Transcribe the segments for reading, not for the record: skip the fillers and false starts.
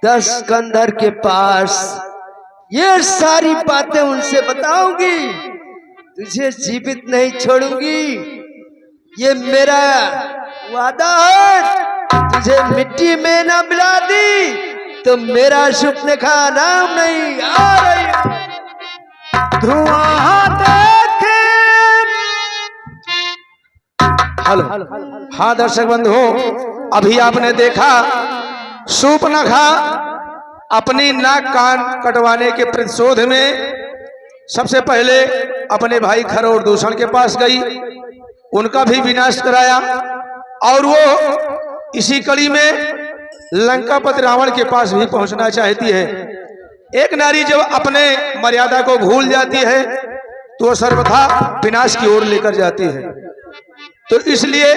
10 कंधर के पास ये सारी बातें उनसे बताऊंगी। तुझे जीवित नहीं छोड़ूंगी, ये मेरा वादा है। तुझे मिट्टी में ना मिला दी तो मेरा सुपनेखा नाम नहीं आ रही। धुआं देखे। हेलो, हाँ दर्शक बंधु, अभी आपने देखा सुपनेखा अपनी नाक कान कटवाने के प्रतिशोध में सबसे पहले अपने भाई खरोड़ दूषण के पास गई, उनका भी विनाश कराया और वो इसी कड़ी में लंकापति रावण के पास भी पहुंचना चाहती है। एक नारी जब अपने मर्यादा को भूल जाती है तो सर्वथा विनाश की ओर लेकर जाती है। तो इसलिए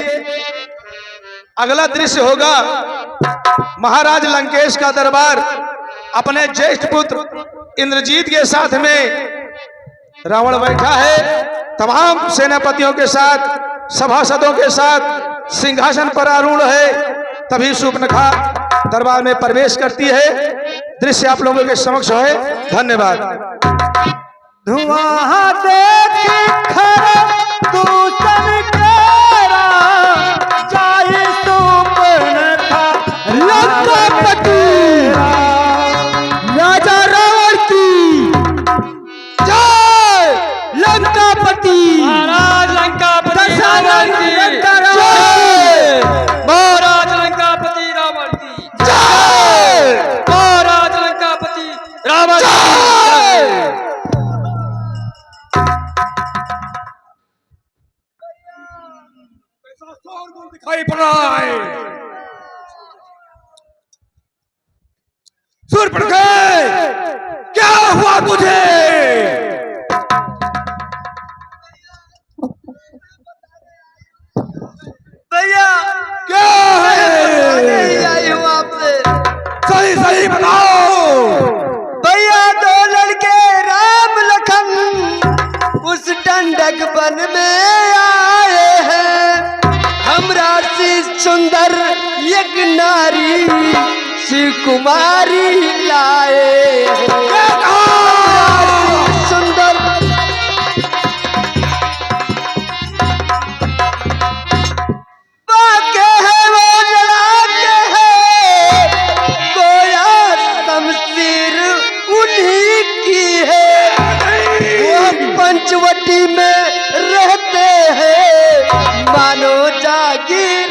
अगला दृश्य होगा महाराज लंकेश का दरबार अपने ज्येष्ठ पुत्र इंद्रजीत के साथ में रावण बैठा है, तमाम सेनापतियों के साथ, सभासदों के साथ सिंहासन पर आरूढ़ है। तभी सुपनेखा दरबार में प्रवेश करती है। दृश्य आप लोगों के समक्ष है। धन्यवाद। धुआं देखी खरदूषण तेरा, चाहे सुपनेखा लंकापति राजा रावण की जय। लंकापति महाराज लंकापति रावण की जय। महाराज लंकापति रावण की जय। महाराज लंकापति रावण की दिखाई पड़ रहा है। सुपनेखा, क्या हुआ तुझे? भैया क्या है? नहीं आई हूँ आपसे। सही सही बताओ। भैया दो लड़के राम लखन उस डंडक वन में आए हैं। हमरा सी सुंदर एक नारी श्री कुमारी लाए हैं। सुंदर बाके है वो जलाते हैं, गोया शमशीर उन्हीं की है। वो पंचवटी में रहते हैं, मानो जागीर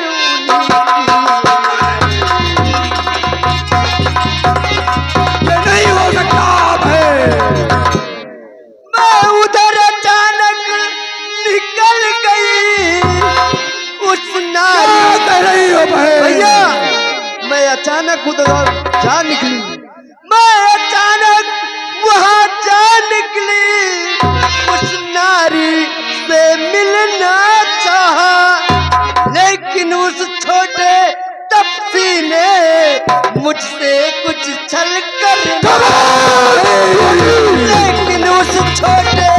नहीं हो सकता है। मैं उधर अचानक निकल गई उस नारी। क्या कर रही हो बहन? भैया मैं अचानक उधर जा निकली, मैं अचानक वहां जा निकली। उस नारी से मिलना चाहा, लेकिन उस छोटे तपसी ने मुझसे कुछ छल कर, लेकिन उस छोटे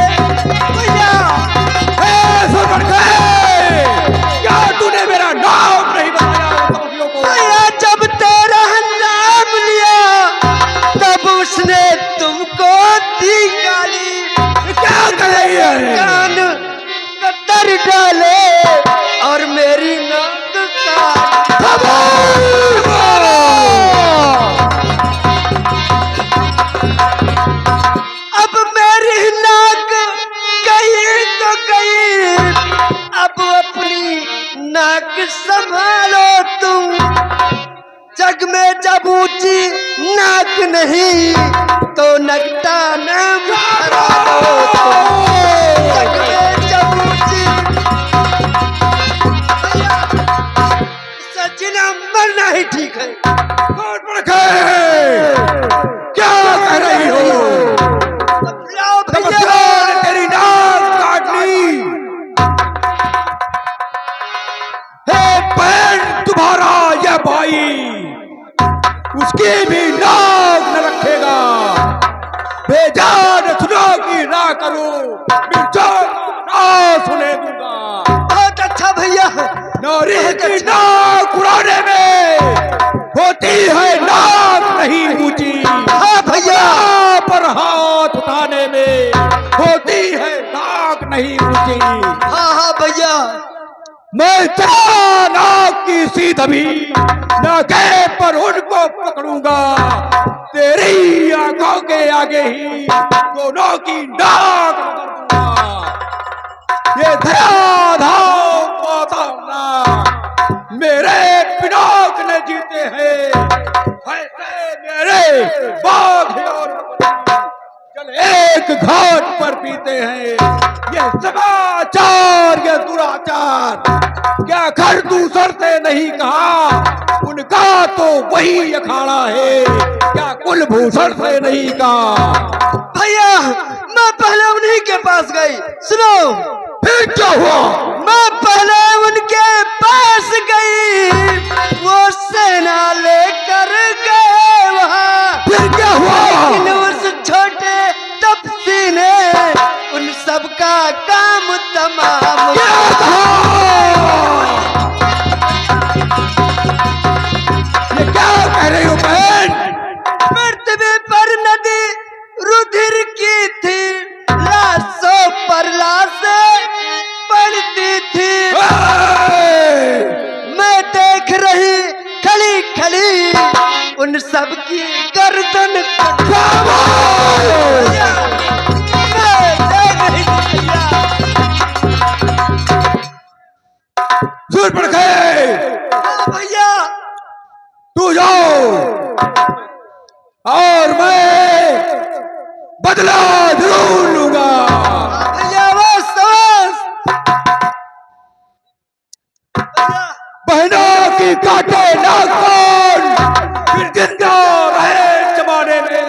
भैया सुपनेखा, क्या तूने मेरा नाम नहीं बताया समझियों को? भैया जब तेरा नाम लिया तब उसने तुमको दी गाली। क्या कर रही है? कान कतर डाले और मेरी नाक काट। अब मेरी नाक गई तो गई, अब अपनी नाक संभालो तुम। जग में जब ऊंची नाक नहीं तो नगटा नाम खराबो तुम। जग में जब ऊंची सचिना मरना ही ठीक है। सुपनेखा, क्या कर रही हो? अब लाओ भैया। तपस्या ने तेरी नाक काट ली। हे बहन, तुम्हारा यह भाई उसकी भी नाक न रखेगा। बेजान सुनो की ना करो, बेजान ना सुने दूंगा। बहुत अच्छा भैया। नारी की नाक उड़ाने में होती है नाक नहीं मैं तेरा नाक की सीध भी नाके पर उनको पकड़ूंगा, तेरी आंखों के आगे ही दोनों की नाक पकड़ूंगा। ये धराधाम पाताल मेरे पिनाक ने जीते हैं, ऐसे मेरे बाघ और चल एक घाट पर पीते हैं। ये समाचार, ये दुराचार क्या घर दूसर से नहीं कहा, उनका तो वही अखाड़ा है, क्या कुलभूषण से नहीं कहा। भैया मैं पहले उन्हीं के पास गई, सुनो फिर क्या हुआ? मैं पहले उनके पास गई, वो सेना लेकर गए वहाँ। फिर क्या हुआ? लेकिन उस छोटे तपसी ने उन सबका काम तमाम क्या था? ये क्या कह रही हो बहन? पृथ्वी पर नदी रुधिर की थी, लाशों पर लाशें पड़ती थी। मैं देख रही खड़ी खड़ी उन सब की गर्दन भैया, मैं देख रही थी सूर पड़ गए। भैया। तू जाओ और मैं बदला जरूर लूंगा। भैया वो सांस बहनों की काटे नाखून, फिर जिंदा रहे जमाने में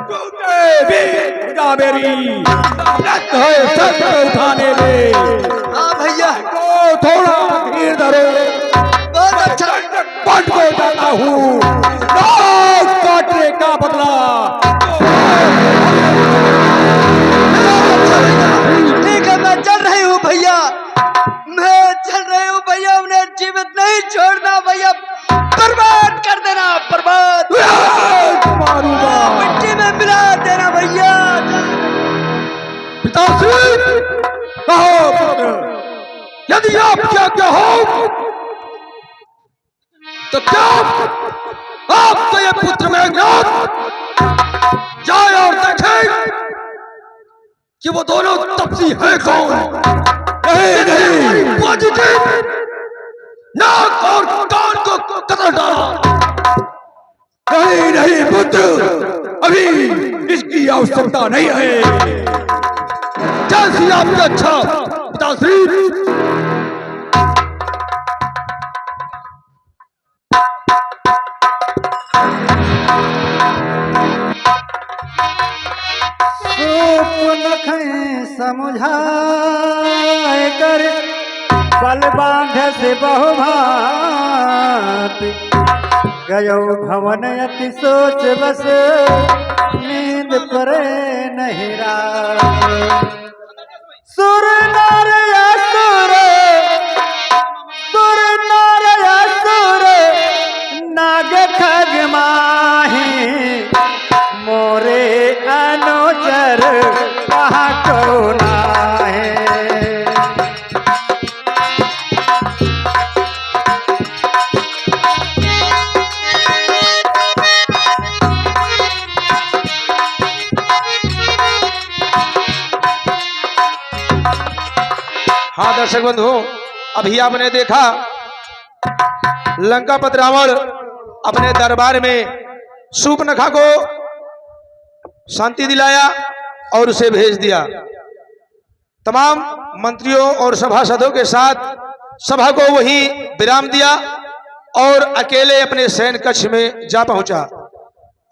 टूटे भी खुदा मेरी लत है सर उठाने में। हाँ भैया तो थोड़ा धीर धरो, बहुत अच्छा। पट को जाता हूँ, नाक काटने का बदला। ठीक है मैं चल रही हूँ भैया, मैं चल रही हूँ भैया, उन्हें जीवित नहीं छोड़ना भैया, बर्बाद कर देना, बर्बाद मारूंगा। मिट्टी में मिला देना भैया। पिताश्री कहो पुत्र, यदि आप क्या हो तो क्या आपका ये पुत्र मेघनाथ जाए और देखे कि वो दोनों तपसी है कौन। नहीं नाक और कान को कतर डाला। नहीं पुत्र, अभी इसकी आवश्यकता नहीं है। जैसी आपकी अच्छा पिताश्री। समुझाए कर बल बांध से बहुभात, गयो भवन अति सोच बस नींद परे नहीं रात। सुर नर असुर, सुर नर असुर नाग खग माही, मोरे अनुचर कहाँ को नाहे। हाँ दर्शक बंधु, अभी आपने देखा लंकापति रावण अपने दरबार में शूर्पणखा को शांति दिलाया और उसे भेज दिया। तमाम मंत्रियों और सभासदों के साथ सभा को वहीं विराम दिया और अकेले अपने शयन कक्ष में जा पहुंचा।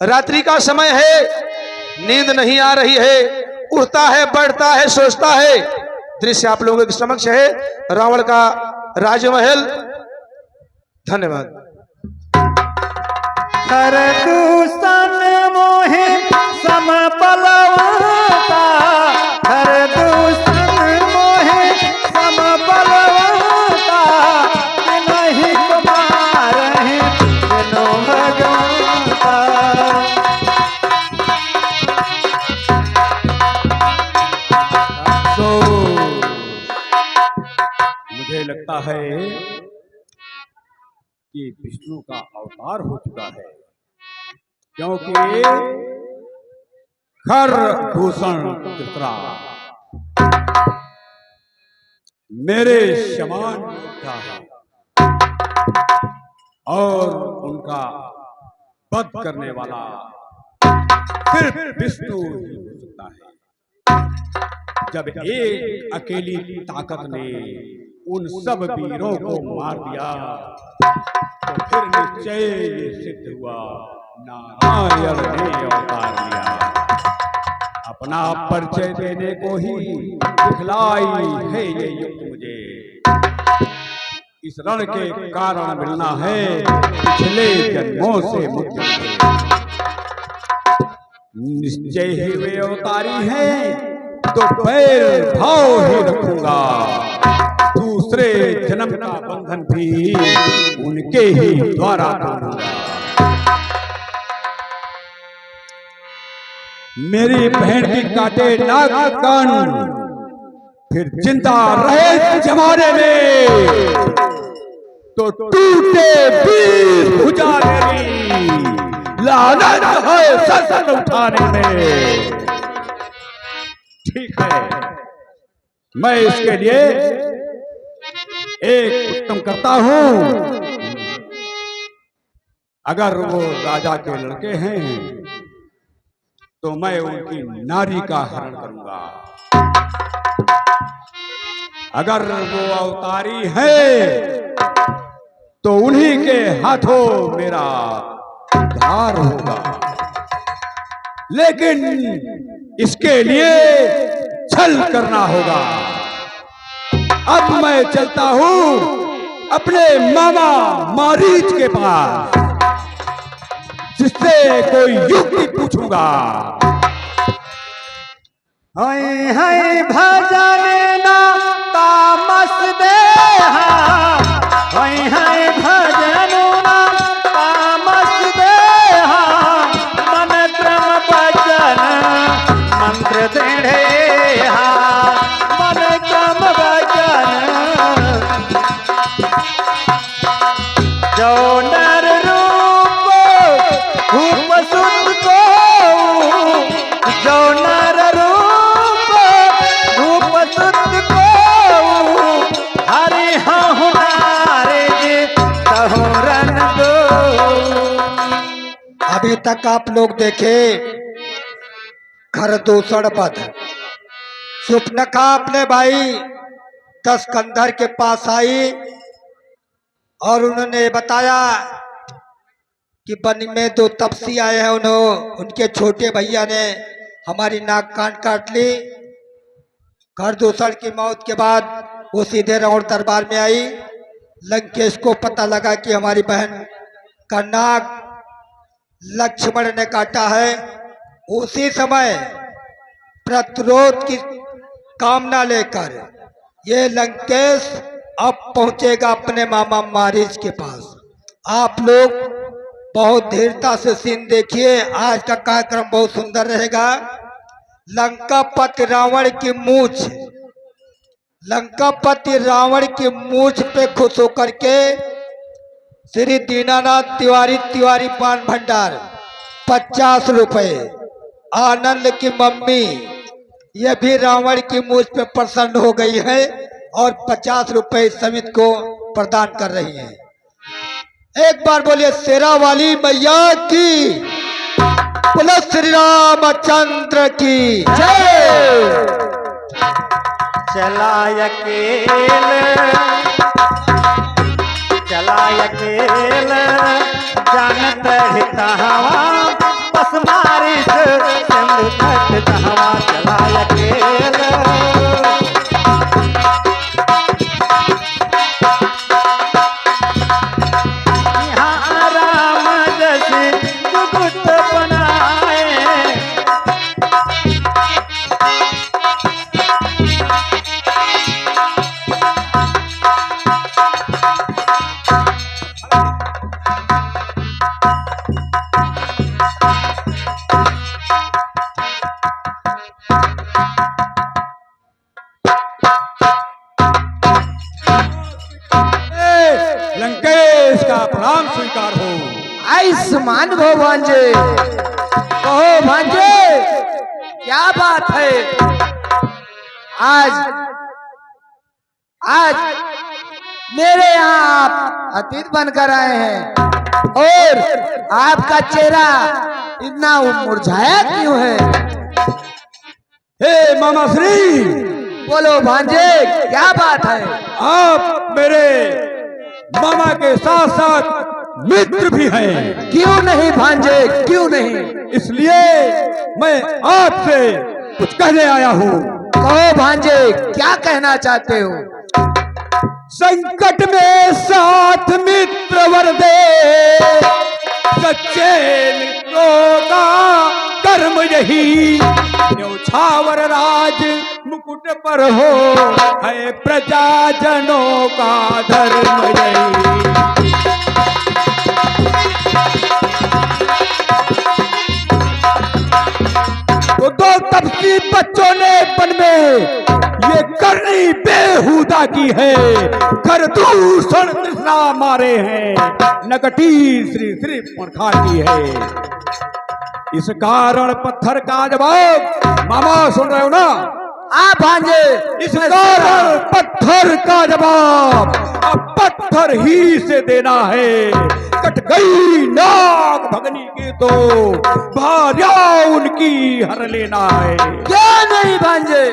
रात्रि का समय है, नींद नहीं आ रही है, उठता है, बैठता है, सोचता है। दृश्य आप लोगों के समक्ष है, रावण का राजमहल। धन्यवाद। हर दूषण मोहे समपलवता, हर दूषण मोहे समपलवता, नहीं कुमार है जनो भगवंता। मुझे लगता कि विष्णु का अवतार हो चुका है, क्योंकि खर दूषण चित्रा मेरे समान योद्धा है और उनका वध करने वाला सिर्फ विष्णु ही हो सकता है। जब एक अकेली ताकत ने उन सब वीरों को मार दिया तो फिर निश्चय ये सिद्ध हुआ नारायण ने अवतार लिया। अपना परिचय देने को ही दिखलाई है ये युक्त मुझे। इस रण के कारण मिलना है पिछले जन्मों से मुक्ति। निश्चय ही वे अवतारी हैं तो बैर भाव ही रखूंगा। दूसरे जन्म का बंधन भी उनके ही द्वारा तोड़ूंगा। मेरी बहन की काटे नाग कान, फिर जिंदा रहे जमाने में तो टूटे वीर भुजा मेरी लानत है सर उठाने में। ठीक है, मैं इसके लिए एक उत्तम करता हूं। अगर वो राजा के लड़के हैं तो मैं उनकी नारी का हरण करूंगा। अगर वो अवतारी है तो उन्हीं के हाथों मेरा उद्धार होगा। लेकिन इसके लिए छल करना होगा। अब मैं चलता हूं अपने मामा मारीच के पास, जिससे कोई युक्ति पूछूंगा। हई हई भजन ना तामस दे, हई हई भजन ना तामस दे, मन क्रम वचन मंत्र देढ़े, मन क्रम वचन जो नर रूप रूप सुत को, जो नर रूप रूप सुत को, हरि हमारे तहुरन दो। अभी तक आप लोग देखे खरदूषण वध। सुपनखा अपने भाई दशकंधर के पास आई और उन्होंने बताया कि वन में दो तपसी आए हैं, उनके छोटे भैया ने हमारी नाक कान काट ली। खरदूषण की मौत के बाद वो सीधे रावण दरबार में आई। लंकेश को पता लगा कि हमारी बहन का नाक लक्ष्मण ने काटा है। उसी समय प्रतिरोध की कामना लेकर ये लंकेश अब पहुंचेगा अपने मामा मारीच के पास। आप लोग बहुत धीरता से सीन देखिए। आज का कार्यक्रम बहुत सुंदर रहेगा। लंकापति रावण की मूछ, लंकापति रावण की मूछ पे खुश होकर के श्री दीनानाथ तिवारी पान भंडार 50 रुपए, आनंद की मम्मी ये भी रावण की मूछ पे प्रसन्न हो गई है और 50 रुपए समिति को प्रदान कर रही है। एक बार बोलिए शेरा वाली मैया की, बोलो श्री रामचंद्र की जय। चला अकेल जानत हिता हवा, बस मारिस सिंधु तट कहवा। चला अकेल यहाँ राम जैसे जुगुत बनाए, आयुष्मान भो भांजे। कहो भांजे, क्या बात है? आज आज मेरे यहाँ आप अतिथि बनकर आए हैं और आपका चेहरा इतना मुरझाया क्यों है? हे मामा श्री, बोलो भांजे, क्या बात है? आप मेरे मामा के साथ साथ मित्र भी हैं, क्यों नहीं भांजे, क्यों नहीं? इसलिए मैं आपसे कुछ कहने आया हूँ। कहो भांजे, क्या कहना चाहते हो? संकट में साथ मित्र वर दे, सच्चे मित्रों का कर्म यही, न्यौछावर राज मुकुट पर हो, है प्रजाजनों का धर्म यही। तो दो तपसी बच्चों ने पन में ये करनी बेहुदा की है, कर दूषण तृष्णा मारे हैं, नकटी श्री श्री खाती है। इस कारण पत्थर का जवाब, मामा सुन रहे हो ना? आप भांजे, इस कारण पत्थर का जवाब अब पत्थर ही से देना है। कट गई नाग भगनी की तो भार्या उनकी हर लेना है। क्या नहीं भांजे?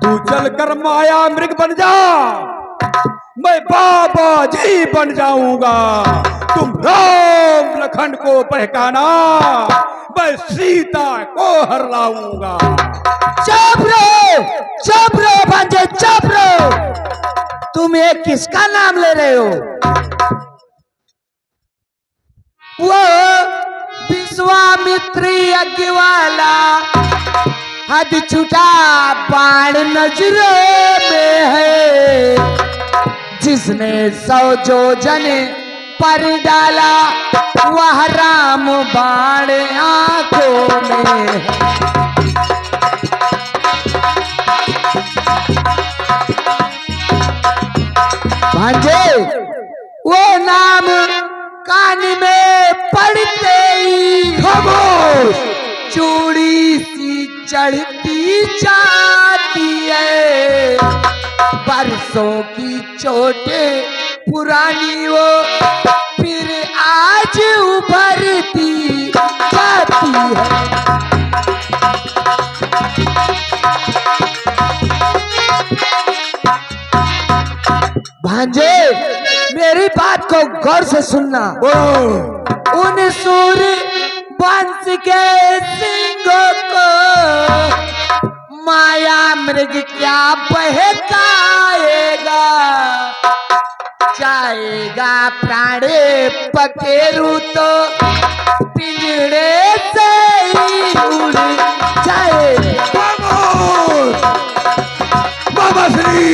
तू चलकर माया मृग बन जा, मैं बाबा जी बन जाऊंगा। तुम राम लखन को पहचाना, मैं सीता को हर लाऊंगा। चुप रहो भांजे, चुप रहो। तुम ये किसका नाम ले रहे हो? वो विश्वामित्र यज्ञ वाला हद छुटा बाण नजरों में है, जिसने 100 योजन पर डाला, वह राम बाण आंखों में है। भांजे, वो नाम कान में पड़ते ही खामोश, चूड़ी सी चढ़ती जाती है। बरसों की चोटें पुरानी वो फिर आज उभरती जाती है। भांजे, मेरी बात को गौर से सुनना। उन सूर्य वंश के सिंहों को माया मृग क्या बहकाएगा? जाएगा प्राणे पखेरु तो पिंजड़े से ही उड़ जाएगा। बाबा श्री,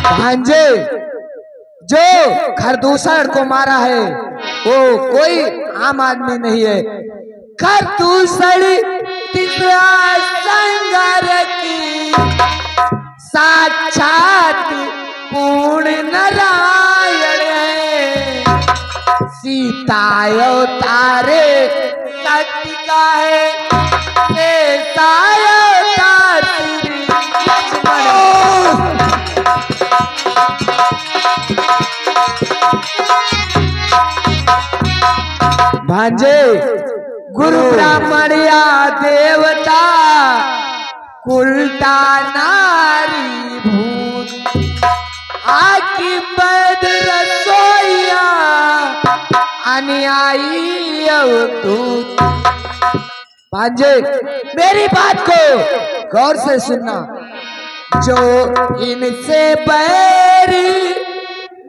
भांजे, जो खरदूषण को मारा है वो कोई आम आदमी नहीं है। खरदूषण तीसरा संगर की साक्षात पूर्ण नारायण है। सीता अवतारे शक्ति का है, ऐसा अवतार श्री लक्ष्मण। भांजे, गुरु ब्राह्मण या देवता, उल्टा नारी भूत, आकी बद रसोइया, अनुयायी अवधूत। भांजे, मेरी बात को गौर से सुनना। जो इनसे बैर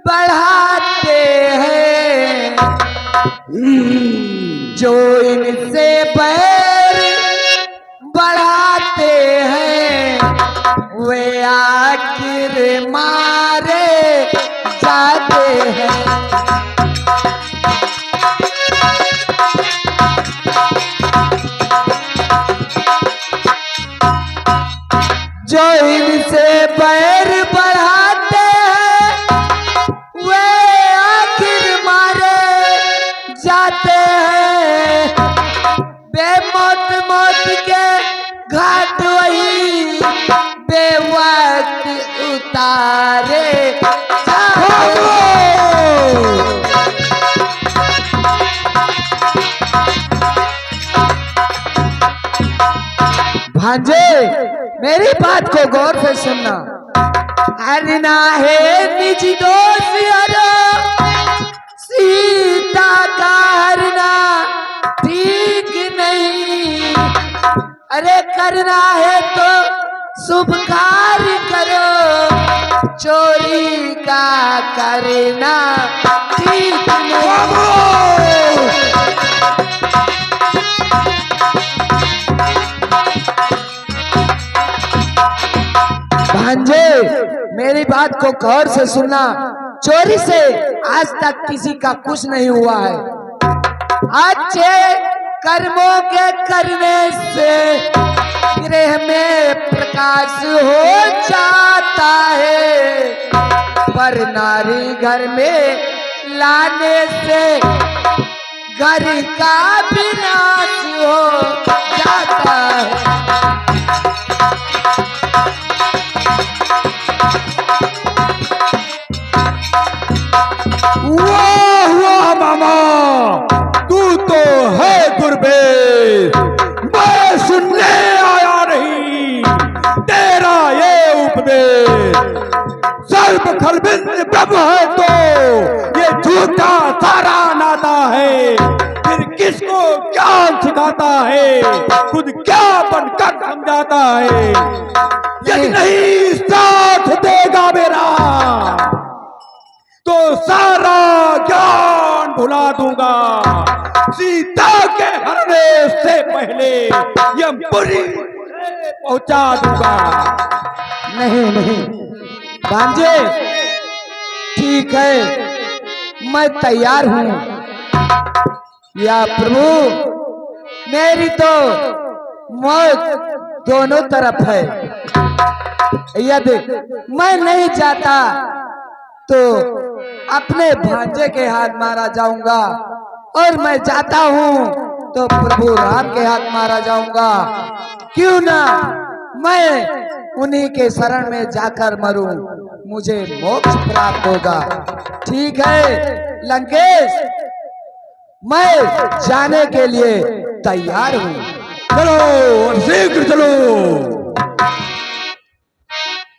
बढ़ाते हैं, जो इनसे बैर बढ़ाते हैं, वे आखिर मारे जाते हैं। जो इनसे बैर बढ़ाते हैं, बात को गौर से सुनना। हरना है निज दोष हरो, सीता का हरना ठीक नहीं। अरे करना है तो शुभ कार्य करो, चोरी का करना ठीक नहीं। भांजे मेरी बात को गौर से सुनना। चोरी से आज तक किसी का कुछ नहीं हुआ है। अच्छे कर्मों के करने से गृह में प्रकाश हो जाता है, पर नारी घर में लाने से घर का विनाश हो जाता है। वाह वाह मामा, तू तो है गुरबेज। मैं सुनने आया नहीं तेरा ये उपदेश। सर्व खलबिंद ब्रह्म है तो ये झूठा सारा नाता है। फिर किसको ज्ञान सिखाता है, खुद क्या बनकर समझाता है। यदि नहीं साथ देगा मेरा तो सारा ज्ञान भुला दूंगा। सीता के हरने से पहले यमपुरी पहुंचा दूंगा। नहीं नहीं भांजे, ठीक है, मैं तैयार हूं। या प्रभु, मेरी तो मौत दोनों तरफ है। यदि मैं नहीं जाता तो अपने भांजे के हाथ मारा जाऊंगा, और मैं जाता हूं तो प्रभु राम के हाथ मारा जाऊंगा। क्यों ना मैं उन्हीं के शरण में जाकर मरूं, मुझे मोक्ष प्राप्त होगा। ठीक है लंकेश, मैं जाने के लिए तैयार हूं। चलो और शीघ्र चलो।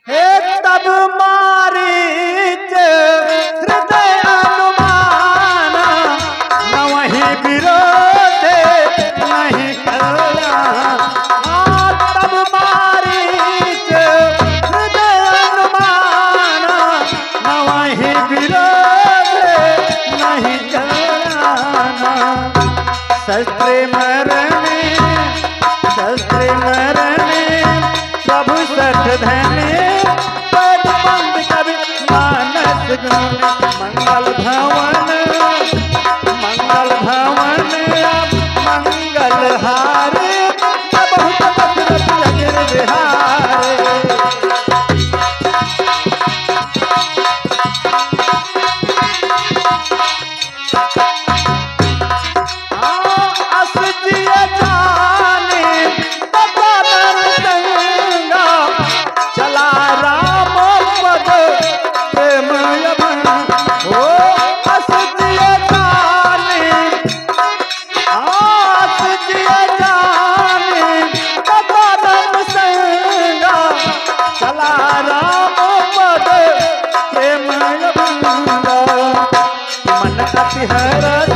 हे तब मारीच हृदय अनुमान, न वहीं विरोध नहीं कल्याण। तब मारीच हृदय अनुमान, न वहीं विरोध नहीं कल्याण। शस्त्र मरणे प्रभु सठ धने, पद बंद कवि मानस गुण। मंगल भवन मंगल हारे, बहुत दशरथ जगन बिहारे। मन अति हरस